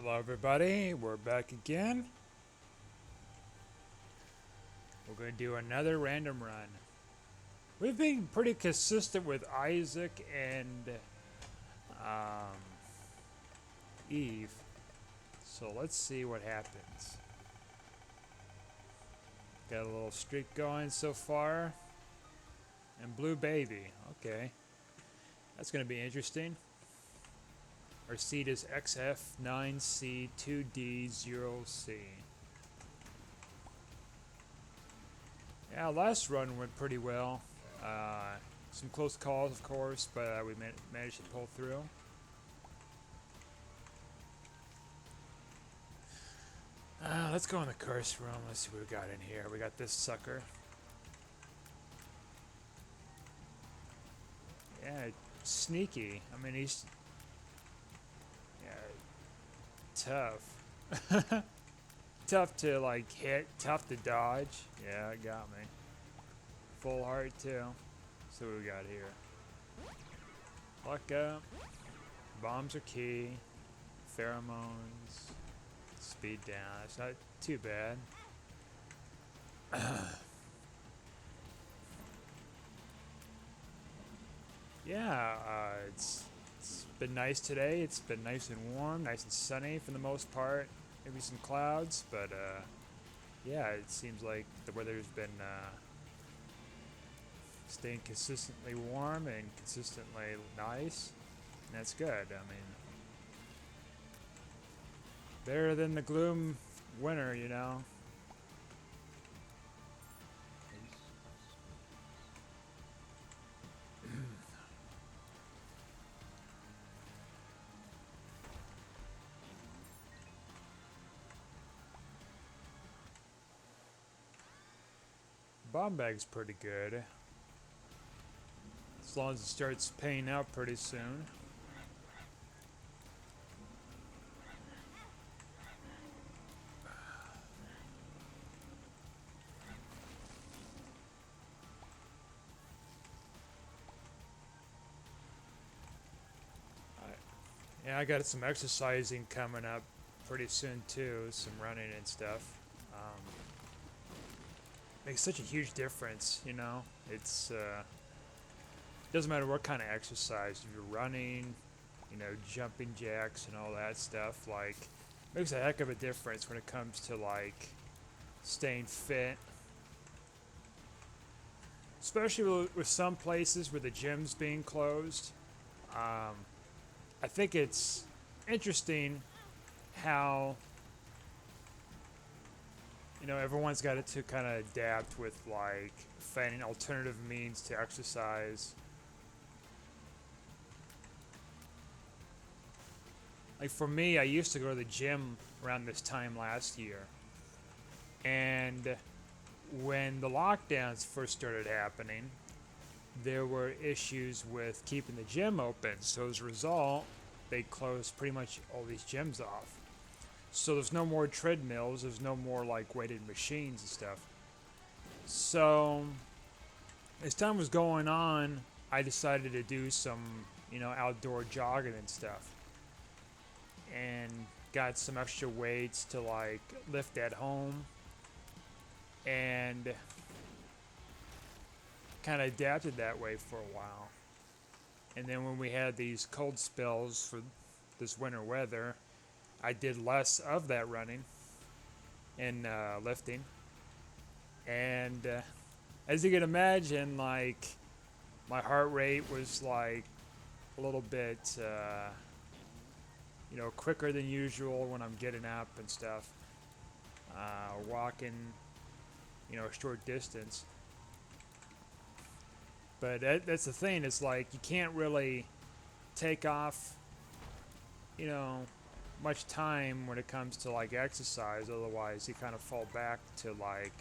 Hello, everybody. We're back again. We're going to do another random run. We've been pretty consistent with Isaac and um, Eve. So let's see what happens. Got a little streak going so far. And Blue Baby. Okay. That's going to be interesting. Our seed is XF9C2D0C. Yeah, last run went pretty well. Some close calls, of course, but we managed to pull through. Let's go in the curse room. Let's see what we got in here. We got this sucker. Yeah, sneaky. I mean, he's tough. Tough to like hit, tough to dodge. Yeah, it got me. Full heart too. So what we got here? Luck up. Bombs are key. Pheromones. Speed down. It's not too bad. Yeah, it's been nice today. It's been nice and warm, nice and sunny for the most part. Maybe some clouds, but yeah, it seems like the weather's been staying consistently warm and consistently nice, and that's good. I mean, better than the gloom winter, you know. Bomb bag's pretty good, as long as it starts paying out pretty soon. Yeah, I got some exercising coming up pretty soon too, some running and stuff. Um, Makes such a huge difference, you know. It's doesn't matter what kind of exercise. If you're running, you know, jumping jacks and all that stuff, like, makes a heck of a difference when it comes to like staying fit. Especially with some places where the gym's being closed. Um, I think it's interesting how everyone's got to kind of adapt with like finding alternative means to exercise. Like for me, I used to go to the gym around this time last year, and when the lockdowns first started happening, there were issues with keeping the gym open. So as a result, they closed pretty much all these gyms off. So there's no more treadmills, there's no more like weighted machines and stuff. So as time was going on, I decided to do some, outdoor jogging and stuff. And got some extra weights to like lift at home and kind of adapted that way for a while. And then when we had these cold spells for this winter weather, I did less of that running and lifting. And as you can imagine, like my heart rate was like a little bit, quicker than usual when I'm getting up and stuff, walking, a short distance. But that's the thing. It's like you can't really take off, you know, much time when it comes to like exercise. Otherwise, you kind of fall back to like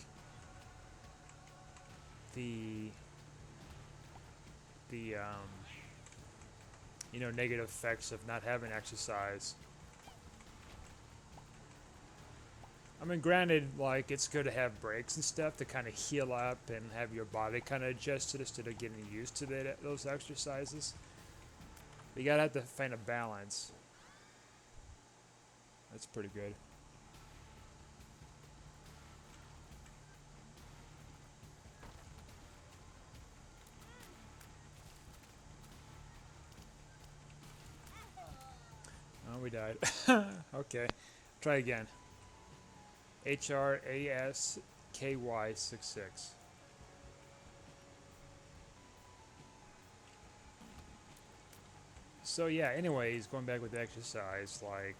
the negative effects of not having exercise. I mean, granted, like it's good to have breaks and stuff to kind of heal up and have your body kind of adjust to it instead of getting used to those exercises. But you gotta have to find a balance. That's pretty good. Oh, we died. Okay. Try again. HRASKY66. So yeah, anyways, going back with the exercise, like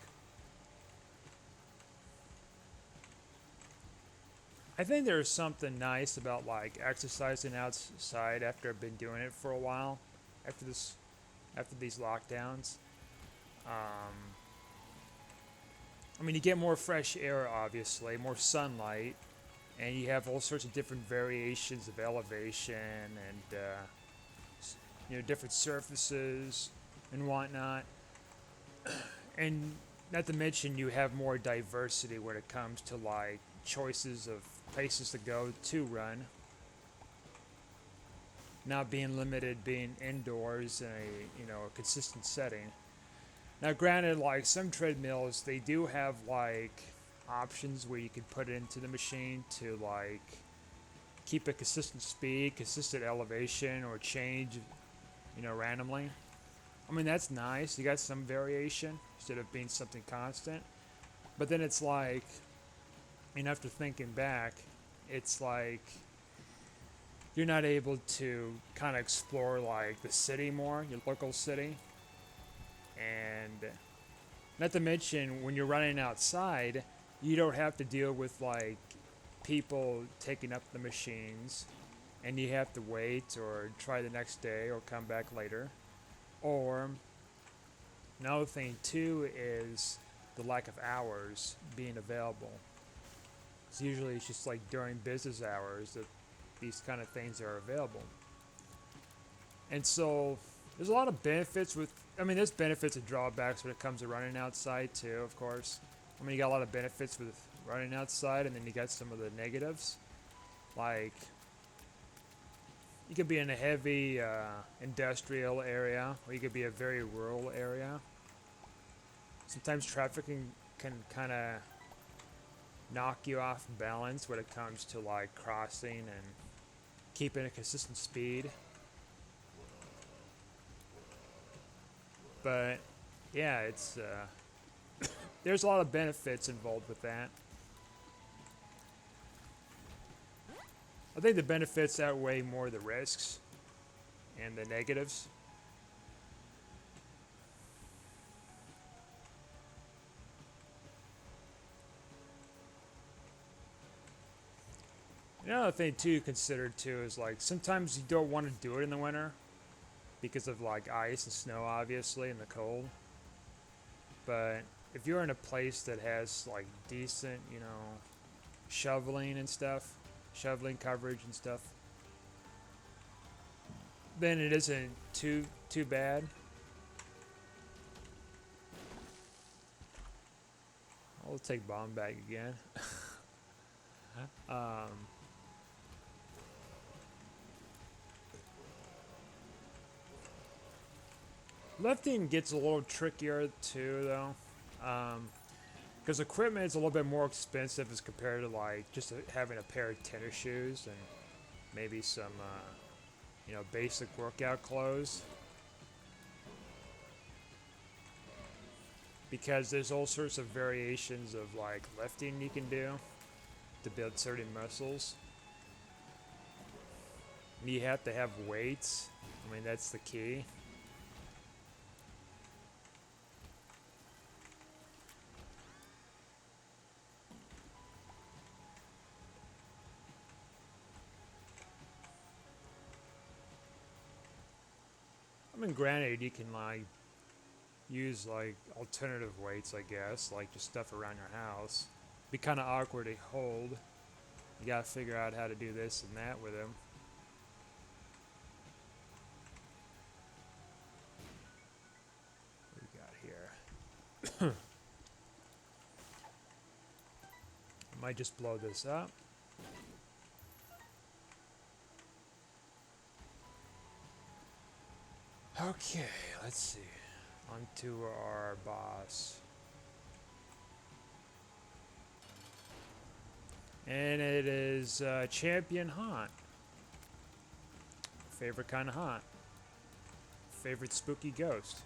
I think there's something nice about like exercising outside after I've been doing it for a while, after this, after these lockdowns. Um, I mean, you get more fresh air, obviously, more sunlight, and you have all sorts of different variations of elevation and different surfaces and whatnot. And not to mention, you have more diversity when it comes to like choices of places to go to run, not being limited, being indoors in a consistent setting. Now, granted, like some treadmills, they do have like options where you can put it into the machine to like keep a consistent speed, consistent elevation, or change, randomly. I mean, that's nice. You got some variation instead of being something constant. But then it's like, after thinking back, it's like you're not able to kind of explore like the city more, your local city. And not to mention, when you're running outside, you don't have to deal with like people taking up the machines and you have to wait or try the next day or come back later. Or another thing too is the lack of hours being available. So usually it's just like during business hours that these kind of things are available. And so there's a lot of benefits with, I mean, there's benefits and drawbacks when it comes to running outside too, of course. I mean, you got a lot of benefits with running outside, and then you got some of the negatives. Like, you could be in a heavy industrial area, or you could be a very rural area. Sometimes traffic can kind of knock you off balance when it comes to like crossing and keeping a consistent speed. But yeah, it's there's a lot of benefits involved with that. I think the benefits outweigh more the risks and the negatives. Another thing too considered too is like sometimes you don't want to do it in the winter because of like ice and snow, obviously, and the cold. But if you're in a place that has like decent, shoveling and stuff, shoveling coverage and stuff, then it isn't too bad. I'll take bomb back again. um, Lifting gets a little trickier too, though, because equipment is a little bit more expensive as compared to like just having a pair of tennis shoes and maybe some, basic workout clothes. Because there's all sorts of variations of like lifting you can do to build certain muscles. You have to have weights. I mean, that's the key. I mean, granted, you can like use like alternative weights, I guess, like just stuff around your house. Be kind of awkward to hold. You gotta figure out how to do this and that with them. What do we got here? I might just blow this up. Okay, let's see. On to our boss. And it is Champion Haunt. Favorite kind of haunt. Favorite spooky ghost.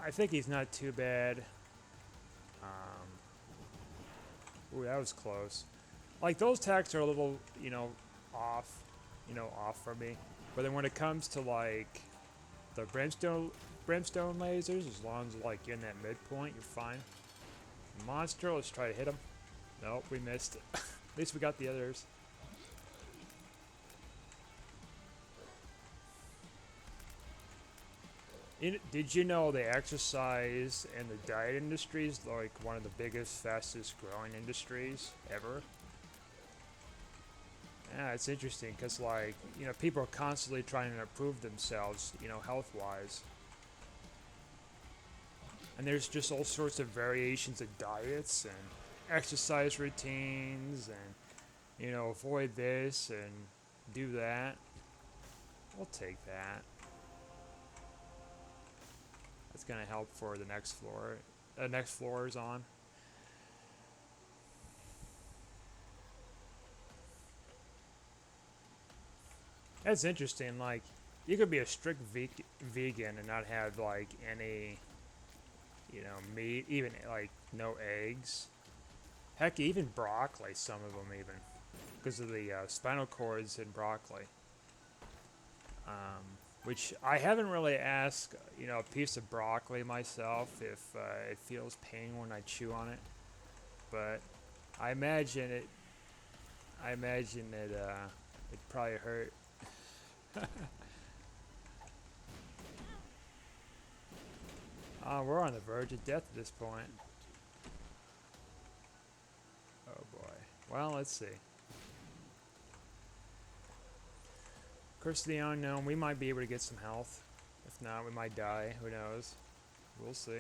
I think he's not too bad. Ooh, that was close. Like, those attacks are a little, off, off for me. But then when it comes to, like, the brimstone lasers, as long as, like, you're in that midpoint, you're fine. Monster, let's try to hit him. Nope, we missed. At least we got the others. Did you know the exercise and the diet industry is like one of the biggest, fastest growing industries ever? Yeah, it's interesting because, like, people are constantly trying to improve themselves, health-wise. And there's just all sorts of variations of diets and exercise routines and, avoid this and do that. We'll take that. That's gonna help for the next floor. Next floor is on. That's interesting. Like, you could be a strict vegan and not have like any, meat, even like no eggs. Heck, even broccoli. Some of them even, because of the spinal cords in broccoli. Which I haven't really asked, a piece of broccoli myself if it feels pain when I chew on it, but I imagine it. I imagine it. It probably hurt. We're on the verge of death at this point. Oh boy. Well, let's see. Curse of the Unknown, we might be able to get some health. If not, we might die. Who knows? We'll see.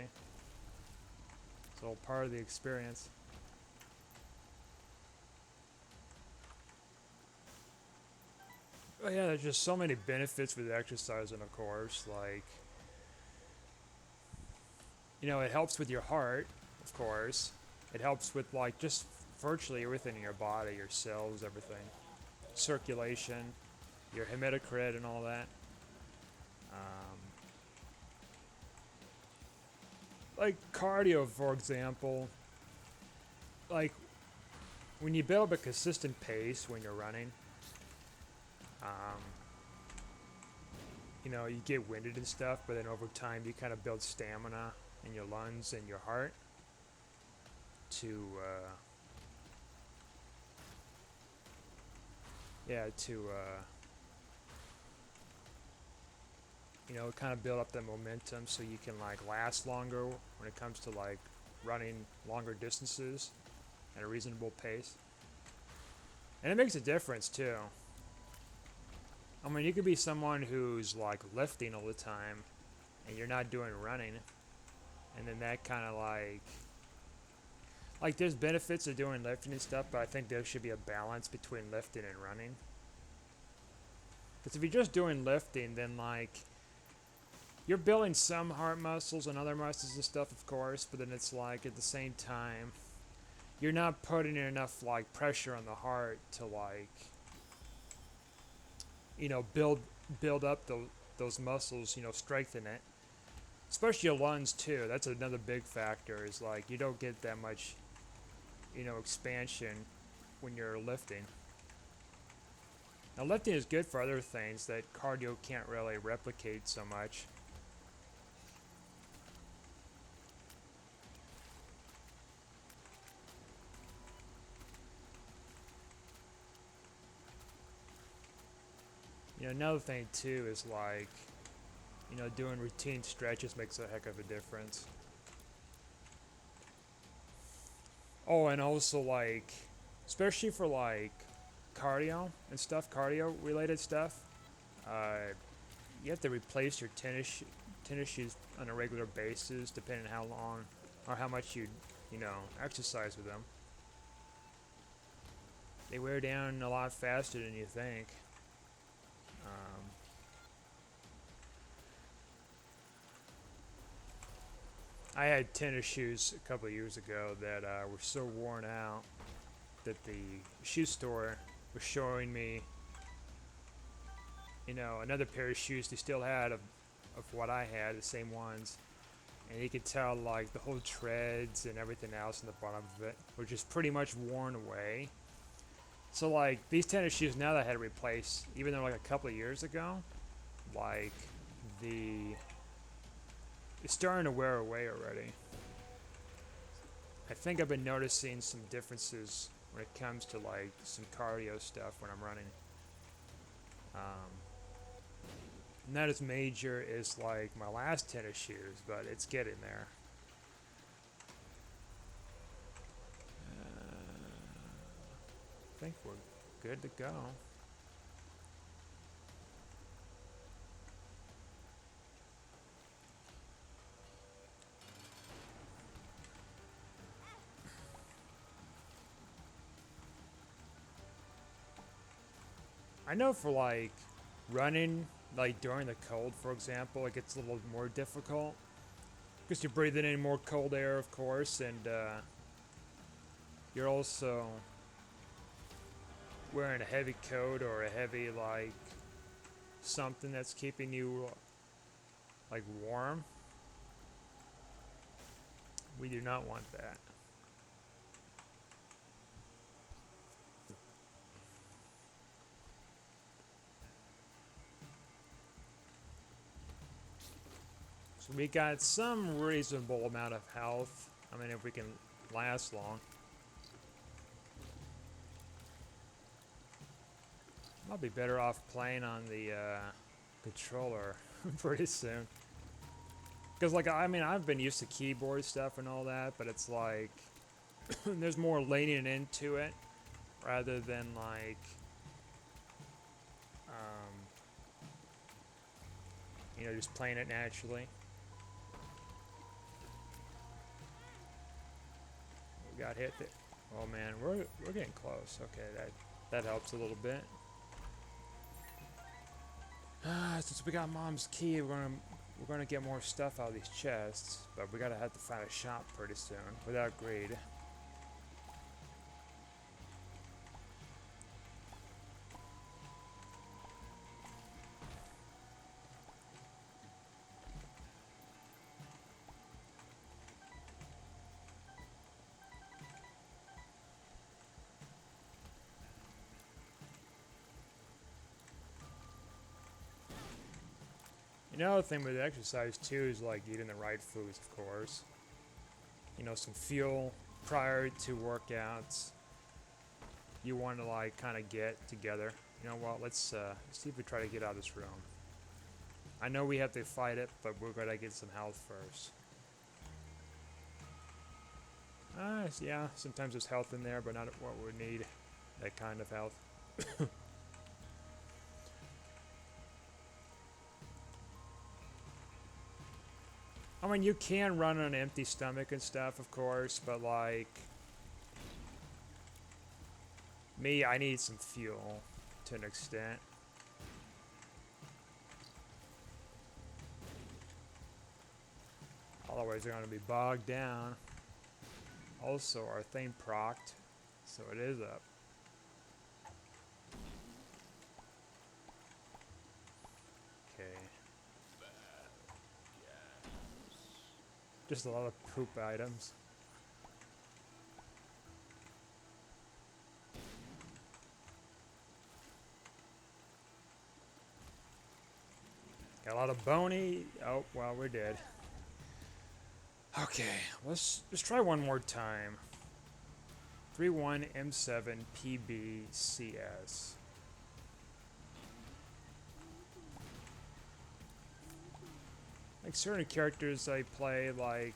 It's all part of the experience. Oh yeah, there's just so many benefits with exercising, of course. Like, it helps with your heart, of course. It helps with, like, just virtually everything in your body, your cells, everything. Circulation, your hematocrit and all that. Like cardio, for example. Like, when you build up a consistent pace when you're running, um, you get winded and stuff, but then over time you kind of build stamina in your lungs and your heart to, kind of build up the momentum so you can, like, last longer when it comes to, like, running longer distances at a reasonable pace. And it makes a difference too. I mean, you could be someone who's, like, lifting all the time and you're not doing running, and then that kind of, like, there's benefits of doing lifting and stuff, but I think there should be a balance between lifting and running. Because if you're just doing lifting, then, like, you're building some heart muscles and other muscles and stuff, of course, but then it's like, at the same time, you're not putting in enough, like, pressure on the heart to, like, build up those muscles, strengthen it. Especially your lungs too. That's another big factor. Is, like, you don't get that much, expansion when you're lifting. Now, lifting is good for other things that cardio can't really replicate so much. Another thing too is, like, doing routine stretches makes a heck of a difference. Oh, and also, like, especially for, like, cardio and stuff, cardio related stuff, uh, you have to replace your tennis shoes on a regular basis, depending on how long or how much you exercise with them. They wear down a lot faster than you think. I had tennis shoes a couple of years ago that were so worn out that the shoe store was showing me, another pair of shoes they still had of what I had, the same ones. And you could tell, like, the whole treads and everything else in the bottom of it were just pretty much worn away. So, like, these tennis shoes now that I had to replace, even though, like, a couple of years ago, like, it's starting to wear away already. I think I've been noticing some differences when it comes to, like, some cardio stuff when I'm running. Not as major as, like, my last tennis shoes, but it's getting there. I think we're good to go. I know for, like, running, like, during the cold, for example, it gets a little more difficult because you're breathing in more cold air, of course, and you're also wearing a heavy coat or a heavy, like, something that's keeping you, like, warm. We do not want that. So we got some reasonable amount of health. I mean, if we can last long. I'll be better off playing on the controller pretty soon. Because, like, I mean, I've been used to keyboard stuff and all that, but it's like, there's more leaning into it rather than, like, just playing it naturally. We got hit there. Oh man, we're getting close. Okay, that helps a little bit. Since we got Mom's key, we're gonna get more stuff out of these chests, but we gotta have to find a shop pretty soon without greed. Another thing with exercise too is like eating the right foods, of course. Some fuel prior to workouts. You want to like kind of get together. You know what? Let's see if we try to get out of this room. I know we have to fight it, but we're gonna get some health first. Yeah, sometimes there's health in there, but not what we need. That kind of health. I mean, you can run on an empty stomach and stuff, of course, but like me, I need some fuel to an extent. Otherwise, they're going to be bogged down. Also, our thing procced, so it is up. Okay. Just a lot of poop items. Got a lot of bony. Oh, well, we're dead. Okay, let's try one more time. 31M7 PBCS. Like certain characters I play, like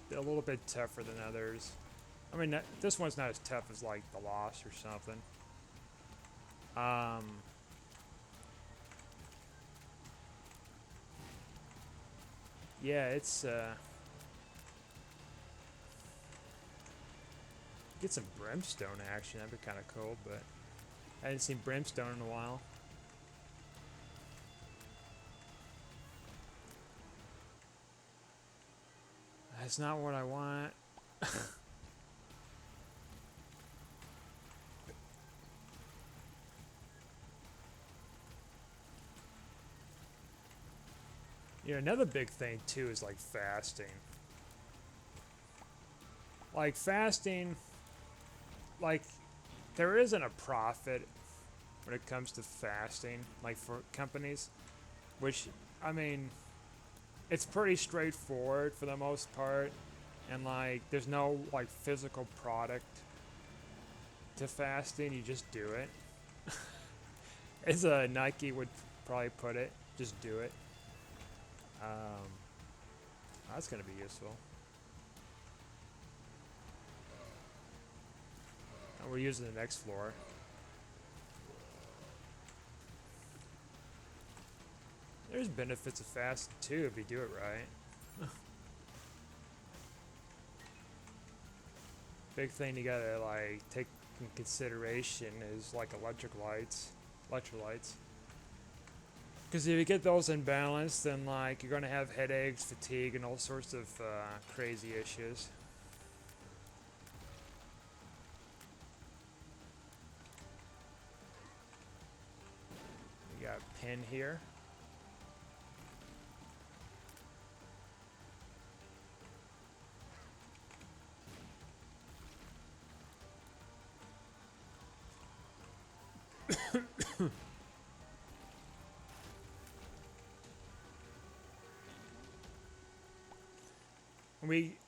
they're a little bit tougher than others. I mean, this one's not as tough as like the Lost or something. Yeah, it's get some brimstone action. That'd be kind of cool, but I hadn't seen brimstone in a while. That's not what I want. You know, another big thing too is like fasting. Like fasting, like there isn't a profit when it comes to fasting, like for companies, which I mean, it's pretty straightforward for the most part, and like there's no like physical product to fasting. You just do it. As Nike would probably put it, just do it. Um, that's gonna be useful. And we're using the next floor. There's benefits of fasting too if you do it right. Big thing you gotta like take in consideration is like electrolytes. Because if you get those imbalanced, then like you're gonna have headaches, fatigue, and all sorts of crazy issues. We got pin here.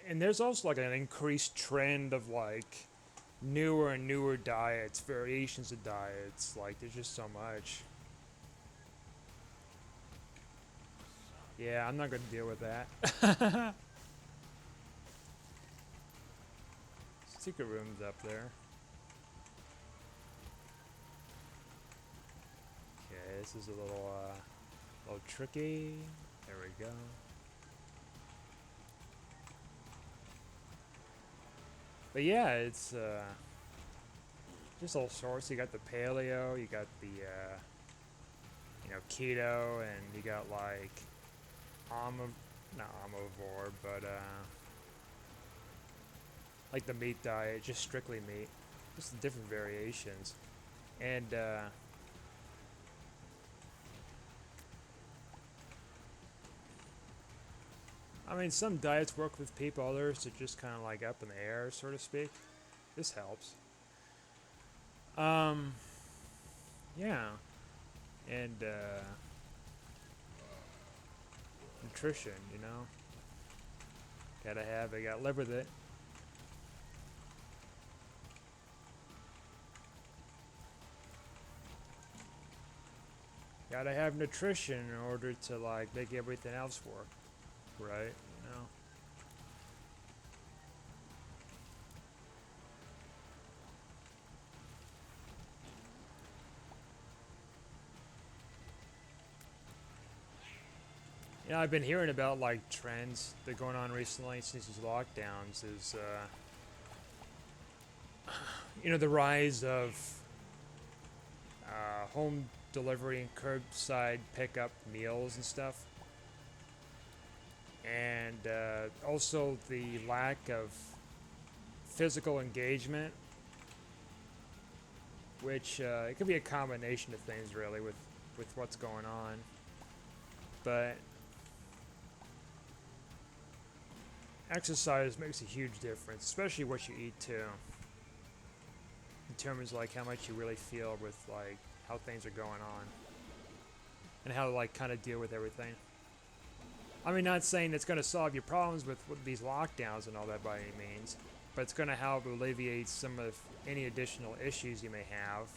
And there's also like an increased trend of like newer and newer diets, variations of diets. Like there's just so much. Yeah, I'm not gonna deal with that. Secret room's up there. Okay, this is a little tricky. There we go. But yeah, it's just all sorts. You got the paleo, you got the keto, and you got like not omnivore, but like the meat diet, just strictly meat, just the different variations, and I mean some diets work with people, others are just kind of like up in the air, so to speak. This helps. Um, yeah, and nutrition, gotta have it, gotta live with it. Gotta have nutrition in order to like make everything else work, right? I've been hearing about like trends that are going on recently since these lockdowns is the rise of home delivery and curbside pickup meals and stuff, and also the lack of physical engagement, which it could be a combination of things really with what's going on, but exercise makes a huge difference, especially what you eat too, in terms of like how much you really feel with like how things are going on and how to like kind of deal with everything. I mean, not saying it's going to solve your problems with these lockdowns and all that by any means, but it's going to help alleviate some of any additional issues you may have.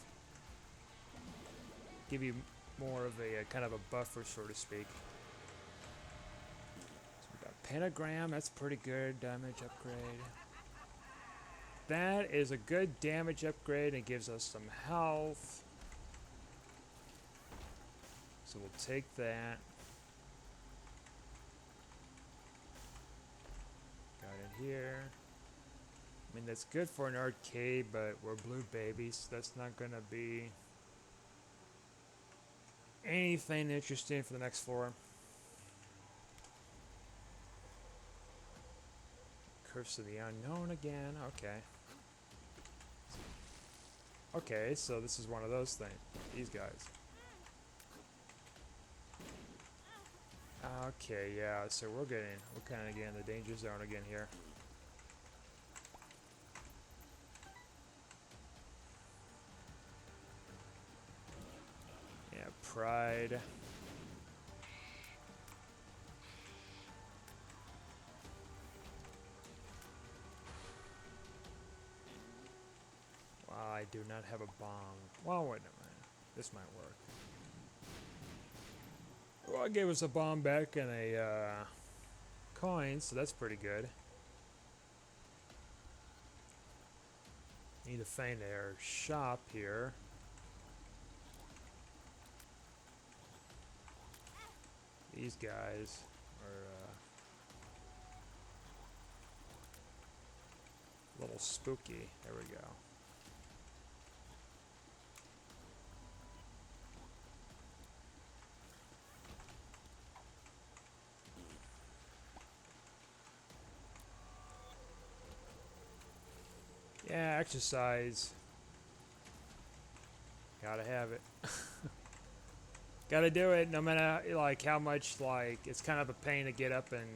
Give you more of a kind of a buffer, so to speak. So we got pentagram. That's pretty good damage upgrade. That is a good damage upgrade and gives us some health. So we'll take that. Got it here. I mean, that's good for an arcade, but we're blue babies, so that's not gonna be anything interesting for the next floor. Curse of the Unknown again. Okay. Okay, so this is one of those things. These guys. Okay, yeah, so we're kind of getting the danger zone again here. Yeah, pride. Wow, I do not have a bomb. Well, wait a minute. This might work. Well, it gave us a bomb back and a coin, so that's pretty good. Need to find our shop here. These guys are a little spooky. There we go. Yeah, exercise. Gotta have it. Gotta do it no matter like how much like it's kind of a pain to get up and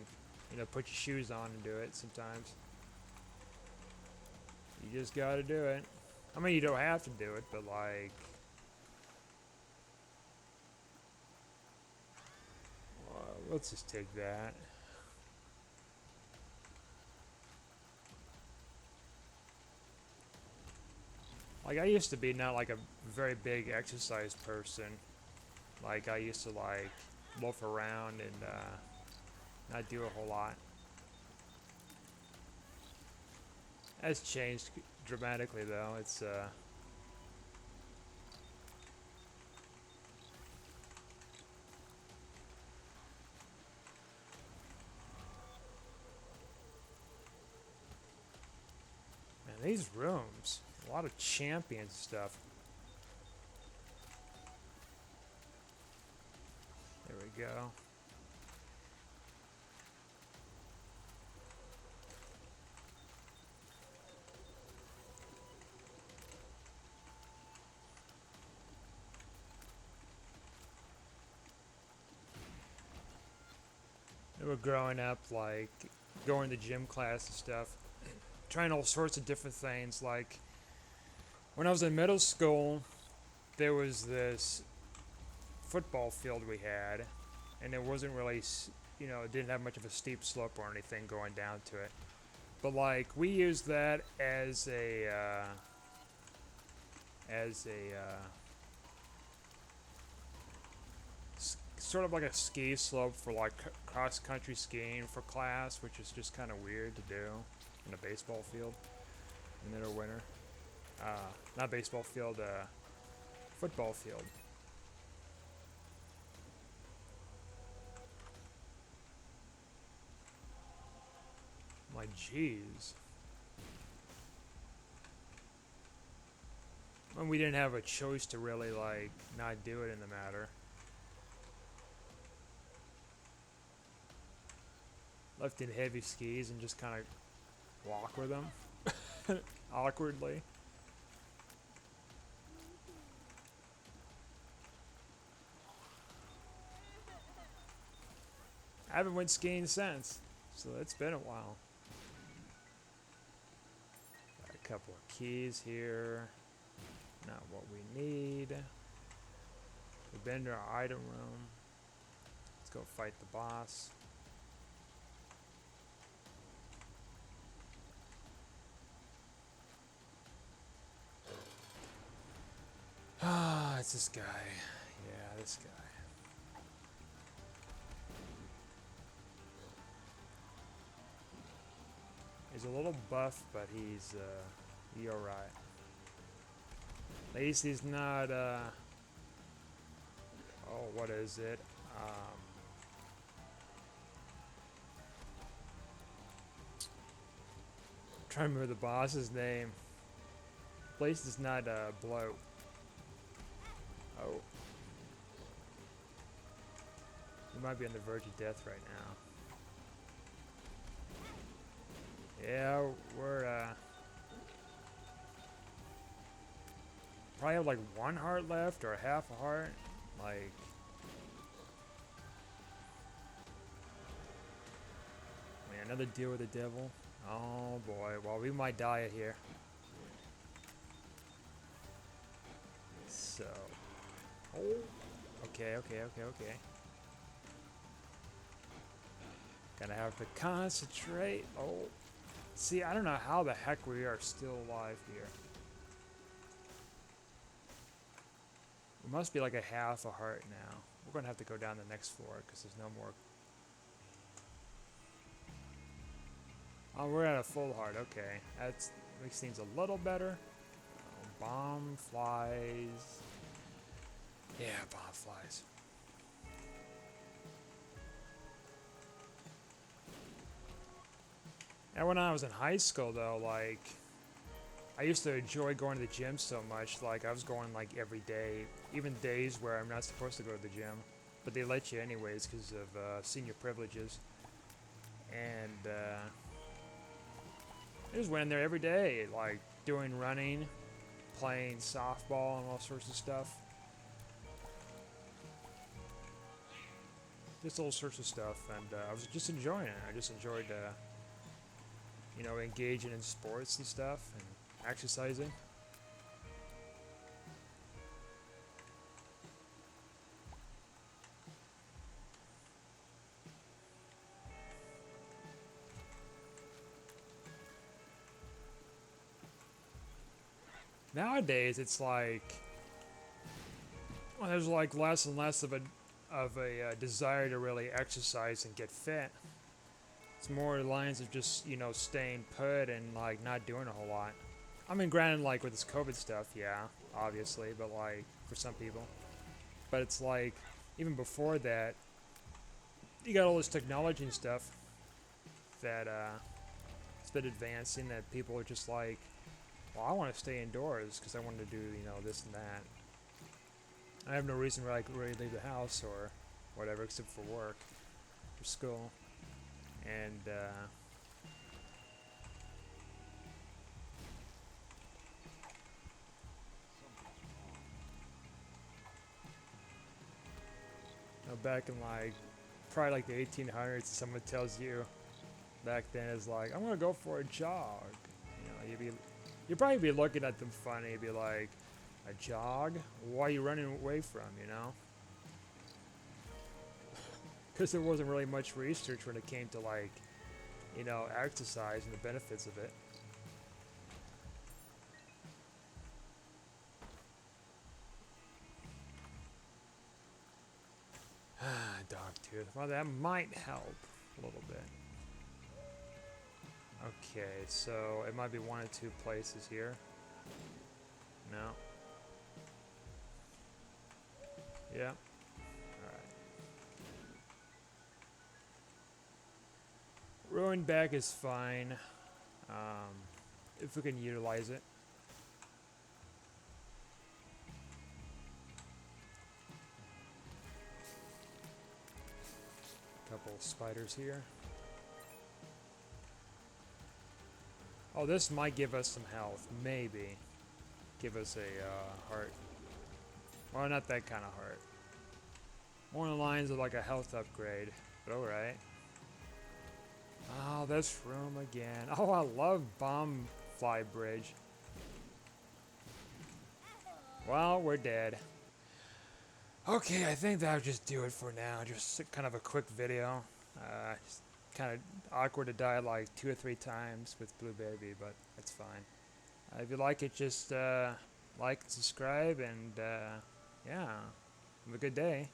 put your shoes on and do it sometimes. You just gotta do it. I mean you don't have to do it, but like let's just take that. Like I used to be not like a very big exercise person. Like I used to like loaf around and not do a whole lot. That's changed dramatically though. It's man, these rooms, a lot of champion stuff. There we go. We were growing up, like going to gym class and stuff, trying all sorts of different things. Like when I was in middle school, there was this football field we had, and it wasn't really, it didn't have much of a steep slope or anything going down to it. But like we used that as a sort of like a ski slope for like cross country skiing for class, which is just kind of weird to do in a baseball field in the middle of winter. Not baseball field, football field. Like, jeez. And we didn't have a choice to really like not do it in the matter. Left in heavy skis and just kind of walk with them awkwardly. I haven't went skiing since, so it's been a while. Got a couple of keys here. Not what we need. We've been to our item room. Let's go fight the boss. Ah, it's this guy. Yeah, this guy. He's a little buff, but he's alright. At least he's not oh, what is it? I'm trying to remember the boss's name. Place is not bloat. Oh. He might be on the verge of death right now. Yeah, we're probably have like one heart left or half a heart. Like, man, another deal with the devil. Oh boy, well we might die here. So, oh, okay. Gonna have to concentrate. Oh, see, I don't know how the heck we are still alive here. We must be like a half a heart now. We're gonna have to go down the next floor because there's no more. Oh, we're at a full heart. Okay, that makes things a little better. Oh, bomb flies. Yeah, bomb flies. And when I was in high school, though, like, I used to enjoy going to the gym so much. Like, I was going like every day, even days where I'm not supposed to go to the gym, but they let you anyways because of senior privileges. And I just went in there every day, like doing running, playing softball, and all sorts of stuff. Just all sorts of stuff, and I was just enjoying it. I just enjoyed, engaging in sports and stuff and exercising. Nowadays, it's like, well, there's like less and less of a desire to really exercise and get fit. It's more lines of just staying put and like not doing a whole lot. I mean, granted, like with this COVID stuff, yeah, obviously, but like for some people, but it's like even before that, you got all this technology and stuff that it's been advancing that people are just like, well, I want to stay indoors because I want to do this and that. I have no reason to like really leave the house or whatever except for work or school, and back in like probably like the 1800s, someone tells you back then is like, I'm gonna go for a jog. You'd probably be looking at them funny. You'd be like, a jog? Why are you running away from? Because there wasn't really much research when it came to like, exercise and the benefits of it. Dogtooth. Well, that might help a little bit. Okay, so it might be one or two places here. No. Yeah. Alright. Ruined back is fine. If we can utilize it. Couple spiders here. Oh, this might give us some health. Maybe. Give us a heart. Well, not that kind of heart. More on the lines of like a health upgrade. But alright. Oh, this room again. Oh, I love Bomb Fly Bridge. Well, we're dead. Okay, I think that'll just do it for now. Just kind of a quick video. Just kind of awkward to die like 2 or 3 times with Blue Baby, but that's fine. If you like it, just like, subscribe, and yeah, have a good day.